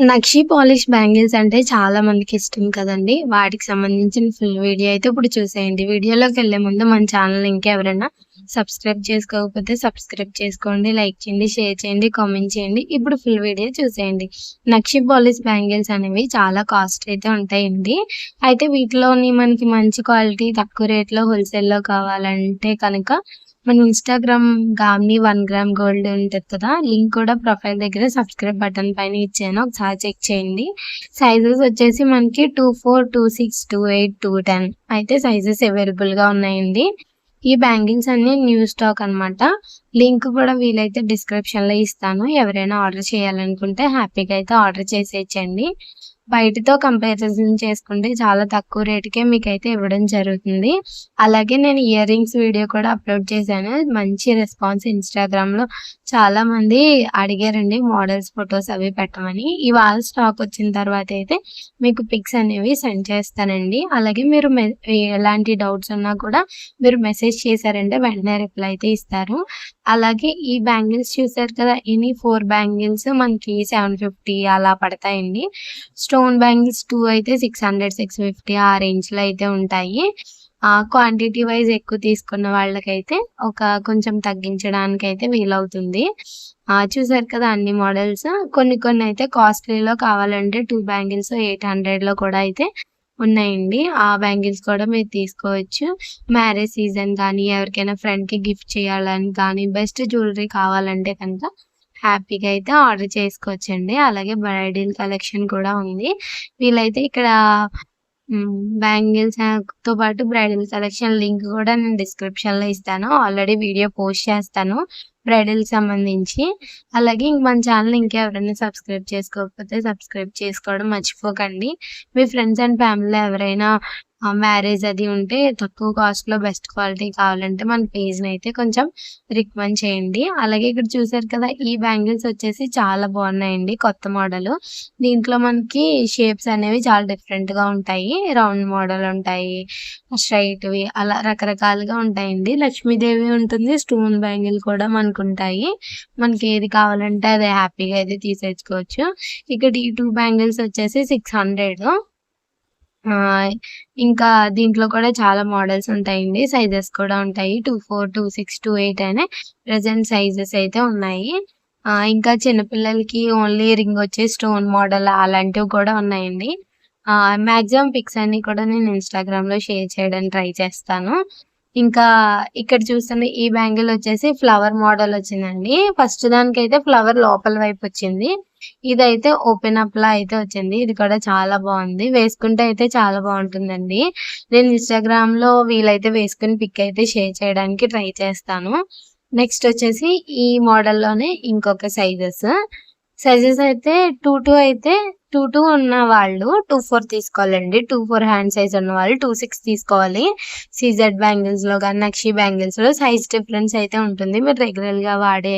నక్షి polish bangles అంటే చాలా మందికి ఇష్టం కదండీ! వాటికి సంబంధించిన ఫుల్ వీడియో అయితే ఇప్పుడు చూసేయండి. వీడియోలోకెళ్ళే ముందు మన ఛానల్‌ని ఇంకెవరైనా సబ్స్క్రైబ్ చేసుకోకపోతే సబ్స్క్రైబ్ చేసుకోండి. లైక్ చేయండి, షేర్ చేయండి, కామెంట్ చేయండి. ఇప్పుడు ఫుల్ వీడియో చూసేయండి. నక్షి పాలిష్ బ్యాంగిల్స్ అనేవి చాలా కాస్ట్ అయితే ఉంటాయండి. అయితే వీటిలోని మనకి మంచి క్వాలిటీ తక్కువ రేట్‌లో హోల్‌సేల్‌లో కావాలంటే కనుక మన ఇన్‌స్టాగ్రామ్ గామ్నీ 1 గ్రామ్ గోల్డ్ ఉంటది కదా! లింక్ కూడా ప్రొఫైల్ దగ్గర సబ్స్క్రైబ్ బటన్ పైన ఇచ్చాను. ఒకసారి చెక్ చేయండి. సైజెస్ వచ్చేసి మనకి 24, 26, 28, 210 అయితే సైజెస్ అవైలబుల్‌గా ఉన్నాయండి. ఈ బ్యాంగిల్స్ అన్నీ న్యూ స్టాక్ అనమాట. లింక్ కూడా వీలైతే డిస్క్రిప్షన్‌లో ఇస్తాను. ఎవరైనా ఆర్డర్ చేయాలనుకుంటే హ్యాపీగా అయితే ఆర్డర్ చేసేయొచ్చండి. బయటతో కంపారిజన్ చేసుకుంటే చాలా తక్కువ రేట్‌కే మీకైతే ఇవ్వడం జరుగుతుంది. అలాగే నేను ఇయర్ రింగ్స్ వీడియో కూడా అప్‌లోడ్ చేశాను. మంచి రెస్పాన్స్ ఇన్‌స్టాగ్రామ్‌లో చాలామంది అడిగారండి మోడల్స్ ఫోటోస్ అవి పెట్టమని. ఇవాళ స్టాక్ వచ్చిన తర్వాత అయితే మీకు పిక్స్ అనేవి సెండ్ చేస్తానండి. అలాగే మీరు ఎలాంటి డౌట్స్ ఉన్నా కూడా మీరు మెసేజ్ చేశారంటే వెంటనే రిప్లై అయితే ఇస్తారు. అలాగే ఈ బ్యాంగిల్స్ చూసారు కదా! ఎనీ 4 బ్యాంగిల్స్ మనకి 750 అలా పడతాయండి. స్టోన్ బ్యాంగిల్స్ 2 అయితే 600, 650 ఆ రేంజ్‌లో అయితే ఉంటాయి. క్వాంటిటీ వైస్ ఎక్కువ తీసుకున్న వాళ్ళకైతే కొంచెం తగ్గించడానికైతే వీలవుతుంది. చూసారు కదా అన్ని మోడల్స్. కొన్ని అయితే కాస్ట్‌లీలో కావాలంటే 2 బ్యాంగిల్స్ 800లో కూడా అయితే ఉన్నాయండి. ఆ బ్యాంగిల్స్ కూడా మీరు తీసుకోవచ్చు. మ్యారేజ్ సీజన్ కానీ, ఎవరికైనా ఫ్రెండ్‌కి గిఫ్ట్ చేయాలని కానీ, బెస్ట్ జ్యువెలరీ కావాలంటే కనుక హ్యాపీగా అయితే ఆర్డర్ చేసుకోవచ్చండి. అలాగే బ్రైడల్ కలెక్షన్ కూడా ఉంది. వీలైతే ఇక్కడ బ్యాంగిల్స్ తో పాటు బ్రైడల్ కలెక్షన్ లింక్ కూడా నేను డిస్క్రిప్షన్‌లో ఇస్తాను. ఆల్రెడీ వీడియో పోస్ట్ చేస్తాను బ్రైడల్‌కి సంబంధించి. అలాగే మన ఛానల్ ఇంకెవరైనా సబ్స్క్రైబ్ చేసుకోకపోతే సబ్స్క్రైబ్ చేసుకోవడం మర్చిపోకండి. మీ ఫ్రెండ్స్ అండ్ ఫ్యామిలీలో ఎవరైనా మ్యారేజ్ అది ఉంటే తక్కువ కాస్ట్‌లో బెస్ట్ క్వాలిటీ కావాలంటే మన పేజ్‌ని అయితే కొంచెం రికమెండ్ చేయండి. అలాగే ఇక్కడ చూసారు కదా! ఈ బ్యాంగిల్స్ వచ్చేసి చాలా బాగున్నాయండి. కొత్త మోడలు. దీంట్లో మనకి షేప్స్ అనేవి చాలా డిఫరెంట్‌గా ఉంటాయి. రౌండ్ మోడల్ ఉంటాయి. స్ట్రెయిట్‌వి అలా రకరకాలుగా ఉంటాయండి. లక్ష్మీదేవి ఉంటుంది. స్టోన్ బ్యాంగిల్ కూడా మనకుంటాయి. మనకి ఏది కావాలంటే అది హ్యాపీగా అయితే తీసేసుకోవచ్చు. ఇక్కడ ఈ 2 బ్యాంగిల్స్ వచ్చేసి 600 ఇంకా దీంట్లో కూడా చాలా మోడల్స్ ఉంటాయండి. సైజెస్ కూడా ఉంటాయి. 24, 26, 28 అనే ప్రెజెంట్ సైజెస్ అయితే ఉన్నాయి. ఇంకా చిన్న పిల్లలకి ఓన్లీ రింగ్ వచ్చే స్టోన్ మోడల్ అలాంటివి కూడా ఉన్నాయండి. మాక్సిమం పిక్స్ అన్నీ కూడా నేను ఇన్‌స్టాగ్రామ్‌లో షేర్ చేయడానికి ట్రై చేస్తాను. ఇంకా ఇక్కడ చూస్తున్న ఈ బ్యాంగిల్ వచ్చేసి ఫ్లవర్ మోడల్ వచ్చిందండి. ఫస్ట్ దానికైతే ఫ్లవర్ లోపల వైపు వచ్చింది. ఇదైతే ఓపెన్ అప్‌లా అయితే వచ్చింది. ఇది కూడా చాలా బాగుంది. వేసుకుంటే అయితే చాలా బాగుంటుందండి. నేను ఇన్‌స్టాగ్రామ్‌లో వీలైతే వేసుకొని పిక్ అయితే షేర్ చేయడానికి ట్రై చేస్తాను. నెక్స్ట్ వచ్చేసి ఈ మోడల్‌లోనే ఇంకొక సైజెస్ అయితే 2, 2 అయితే 2, 2 ఉన్నవాళ్ళు 24 తీసుకోవాలండి. 24 హ్యాండ్ సైజ్ ఉన్నవాళ్ళు 26 తీసుకోవాలి. సీజెడ్ బ్యాంగిల్స్‌లో గాని, నక్షి బ్యాంగిల్స్‌లో సైజ్ డిఫరెన్స్ అయితే ఉంటుంది. మీరు రెగ్యులర్‌గా వాడే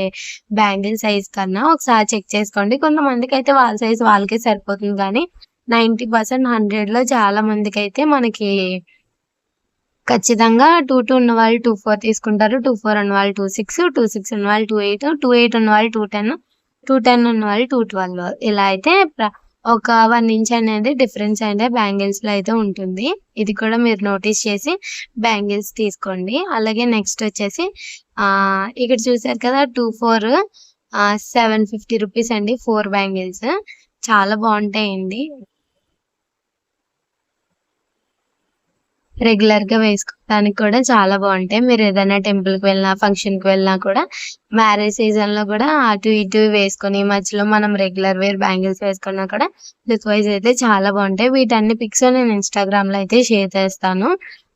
బ్యాంగిల్ సైజ్ కన్నా ఒకసారి చెక్ చేసుకోండి. కొంతమందికైతే వాళ్ళ సైజ్ వాళ్ళకే సరిపోతుంది కానీ 90% 100లో చాలా మందికైతే మనకి ఖచ్చితంగా 2, 2 ఉన్నవాళ్ళు 24 తీసుకుంటారు. 24 ఉన్నవాళ్ళు 26, 26 ఉన్నవాళ్ళు 28, 28 ఉన్నవాళ్ళు 210, 210 ఉన్నవాళ్ళు 212 ఇలా అయితే ఒక 1 ఇంచ్ అనేది డిఫరెన్స్ అయితే బ్యాంగిల్స్‌లో అయితే ఉంటుంది. ఇది కూడా మీరు నోటీస్ చేసి బ్యాంగిల్స్ తీసుకోండి. అలాగే నెక్స్ట్ వచ్చేసి ఇక్కడ చూసారు కదా! 24 750 రూపీస్ అండి 4 బ్యాంగిల్స్. చాలా బాగుంటాయండి. రెగ్యులర్‌గా వేసుకోవడానికి కూడా చాలా బాగుంటాయి. మీరు ఏదైనా టెంపుల్‌కి వెళ్ళినా, ఫంక్షన్‌కి వెళ్ళినా కూడా మ్యారేజ్ సీజన్‌లో కూడా అటు ఇటు వేసుకొని మధ్యలో మనం రెగ్యులర్ వేర్ బ్యాంగిల్స్ వేసుకున్నా కూడా లుక్ వైస్ అయితే చాలా బాగుంటాయి. వీటన్ని పిక్స్ నేను ఇన్‌స్టాగ్రామ్‌లో అయితే షేర్ చేస్తాను.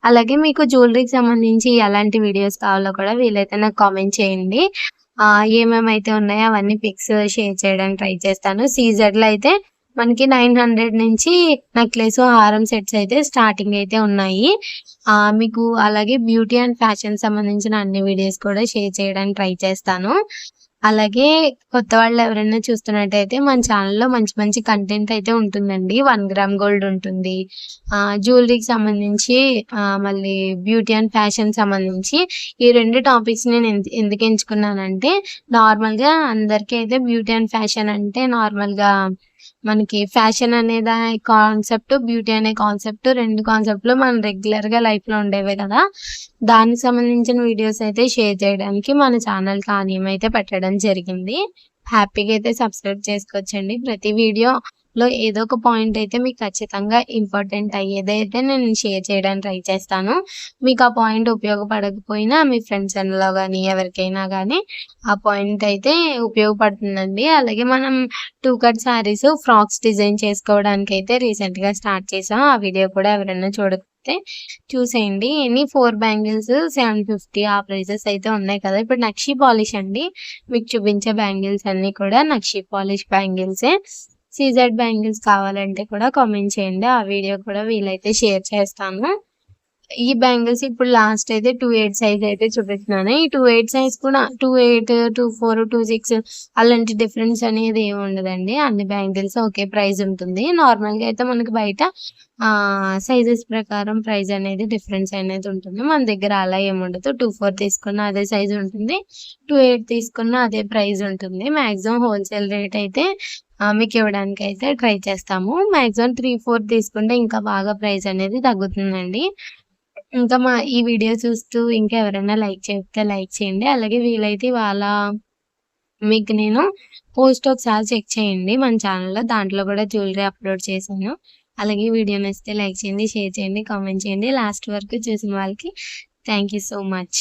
అలాగే మీకు జ్యువెలరీకి సంబంధించి ఎలాంటి వీడియోస్ కావాలో కూడా వీలైతే నాకు కామెంట్ చేయండి. ఏమేమైతే ఉన్నాయో అవన్నీ పిక్స్ షేర్ చేయడానికి ట్రై చేస్తాను. సీజెడ్‌లో అయితే మనకి 900 నుంచి నెక్లెస్, హారం సెట్స్ అయితే స్టార్టింగ్ అయితే ఉన్నాయి. మీకు అలాగే బ్యూటీ అండ్ ఫ్యాషన్ సంబంధించిన అన్ని వీడియోస్ కూడా షేర్ చేయడానికి ట్రై చేస్తాను. అలాగే కొత్త వాళ్ళు ఎవరైనా చూస్తున్నట్టయితే మన ఛానల్‌లో మంచి మంచి కంటెంట్ అయితే ఉంటుందండి. 1 గ్రామ్ గోల్డ్ ఉంటుంది. జ్యువెలరీకి సంబంధించి మళ్ళీ బ్యూటీ అండ్ ఫ్యాషన్ సంబంధించి ఈ 2 టాపిక్స్ నేను ఎందుకు ఎంచుకున్నానంటే నార్మల్‌గా అందరికీ అయితే బ్యూటీ అండ్ ఫ్యాషన్ అంటే నార్మల్‌గా మనకి ఫ్యాషన్ అనేది కాన్సెప్ట్, బ్యూటీ అనే కాన్సెప్ట్ 2 కాన్సెప్ట్‌లు మన రెగ్యులర్‌గా లైఫ్‌లో ఉండేవే కదా! దానికి సంబంధించిన వీడియోస్ అయితే షేర్ చేయడానికి మన ఛానల్‌కి ఆ నేమ్ అయితే పెట్టడం జరిగింది. హ్యాపీగా అయితే సబ్స్క్రైబ్ చేసుకోవచ్చండి. ప్రతి వీడియోలో ఏదో ఒక పాయింట్ అయితే మీకు ఖచ్చితంగా ఇంపార్టెంట్ అయ్యేదైతే నేను షేర్ చేయడానికి ట్రై చేస్తాను. మీకు ఆ పాయింట్ ఉపయోగపడకపోయినా మీ ఫ్రెండ్స్‌లో గానీ, ఎవరికైనా గానీ ఆ పాయింట్ అయితే ఉపయోగపడుతుందండి. అలాగే మనం 2 కట్ శారీస్, ఫ్రాక్స్ డిజైన్ చేసుకోవడానికైతే రీసెంట్‌గా స్టార్ట్ చేసాం. ఆ వీడియో కూడా ఎవరైనా చూడకపోతే చూసేయండి. ఎనీ 4 బ్యాంగిల్స్ 750 ఆ ప్రైజెస్ అయితే ఉన్నాయి కదా! ఇప్పుడు నక్షి పాలిష్ అండి. మీకు చూపించే బ్యాంగిల్స్ అన్నీ కూడా నక్షి పాలిష్ బ్యాంగిల్సే. సీజెడ్ బ్యాంగిల్స్ కావాలంటే కూడా కామెంట్ చేయండి. ఆ వీడియో కూడా వీలైతే షేర్ చేస్తాను. ఈ బ్యాంగిల్స్ ఇప్పుడు లాస్ట్ అయితే 28 సైజ్ అయితే చూపిస్తున్నాను. ఈ 28 సైజ్ కూడా 28, 24, 26 అలాంటి డిఫరెన్స్ అనేది ఏమి ఉండదండి. అన్ని బ్యాంగిల్స్ ఒకే ప్రైస్ ఉంటుంది. నార్మల్‌గా అయితే మనకి బయట సైజెస్ ప్రకారం ప్రైస్ అనేది డిఫరెన్స్ అనేది ఉంటుంది. మన దగ్గర అలా ఏముండదు. 24 తీసుకున్న అదే సైజ్ ఉంటుంది. 28 తీసుకున్న అదే ప్రైస్ ఉంటుంది. మాక్సిమం హోల్‌సేల్ రేట్ అయితే మీకు ఇవ్వడానికైతే ట్రై చేస్తాము. మాక్సిమం 3, 4 తీసుకుంటే ఇంకా బాగా ప్రైస్ అనేది తగ్గుతుందండి. ఇంకా ఈ వీడియో చూస్తూ ఇంకా ఎవరైనా లైక్ చేస్తే లైక్ చేయండి. అలాగే వీలైతే ఇవాళ మీకు నేను పోస్ట్ ఒకసారి చెక్ చేయండి మన ఛానల్‌లో. దాంట్లో కూడా జ్యువెలరీ అప్‌లోడ్ చేశాను. అలాగే వీడియో నచ్చితే లైక్ చేయండి, షేర్ చేయండి, కామెంట్ చేయండి. లాస్ట్ వరకు చూసిన వాళ్ళకి థాంక్ యూ సో మచ్.